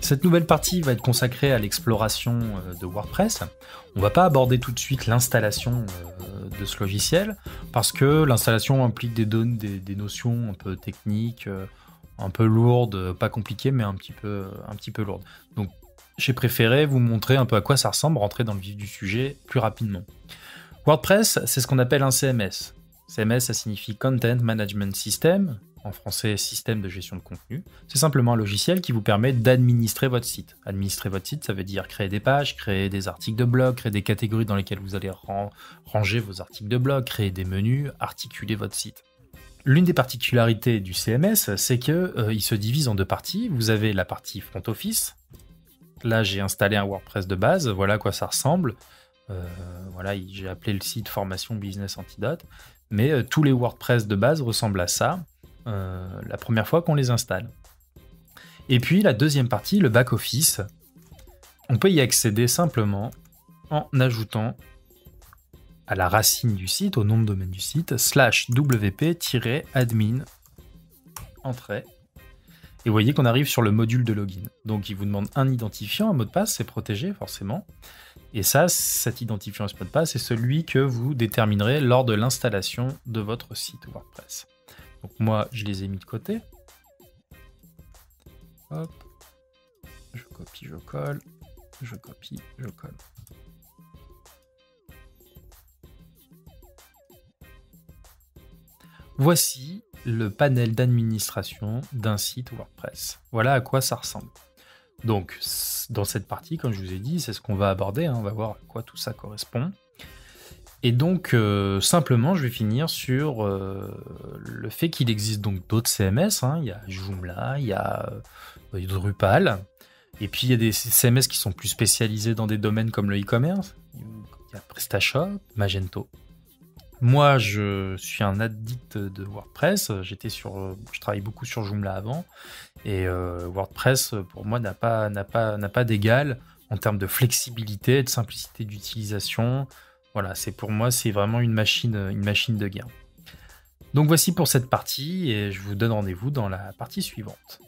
Cette nouvelle partie va être consacrée à l'exploration de WordPress. On va pas aborder tout de suite l'installation de ce logiciel, parce que l'installation implique des notions un peu techniques, un peu lourdes, pas compliquées, mais un petit peu lourdes. Donc j'ai préféré vous montrer un peu à quoi ça ressemble, rentrer dans le vif du sujet plus rapidement. WordPress, c'est ce qu'on appelle un CMS. CMS, ça signifie Content Management System, en français système de gestion de contenu. C'est simplement un logiciel qui vous permet d'administrer votre site. Administrer votre site, ça veut dire créer des pages, créer des articles de blog, créer des catégories dans lesquelles vous allez ranger vos articles de blog, créer des menus, articuler votre site. L'une des particularités du CMS, c'est qu'il se divise en deux parties. Vous avez la partie front office. Là, j'ai installé un WordPress de base, voilà à quoi ça ressemble. Voilà, j'ai appelé le site Formation Business Antidote. Mais tous les WordPress de base ressemblent à ça la première fois qu'on les installe. Et puis la deuxième partie, le back-office, on peut y accéder simplement en ajoutant à la racine du site, au nom de domaine du site, /wp-admin, entrée. Et vous voyez qu'on arrive sur le module de login. Donc il vous demande un identifiant, un mot de passe, c'est protégé forcément. Et ça, cet identifiant et ce mot de passe, c'est celui que vous déterminerez lors de l'installation de votre site WordPress. Donc moi, je les ai mis de côté. Hop. Je copie, je colle. Je copie, je colle. Voici le panel d'administration d'un site WordPress. Voilà à quoi ça ressemble. Donc, dans cette partie, comme je vous ai dit, c'est ce qu'on va aborder. On va voir à quoi tout ça correspond. Et donc, simplement, je vais finir sur le fait qu'il existe donc d'autres CMS. Il y a Joomla, il y a Drupal. Et puis, il y a des CMS qui sont plus spécialisés dans des domaines comme le e-commerce. Il y a PrestaShop, Magento. Moi, je suis un addict de WordPress. Je travaille beaucoup sur Joomla avant. Et WordPress, pour moi, n'a pas d'égal en termes de flexibilité, de simplicité d'utilisation. Voilà, pour moi, c'est vraiment une machine de guerre. Donc voici pour cette partie, et je vous donne rendez-vous dans la partie suivante.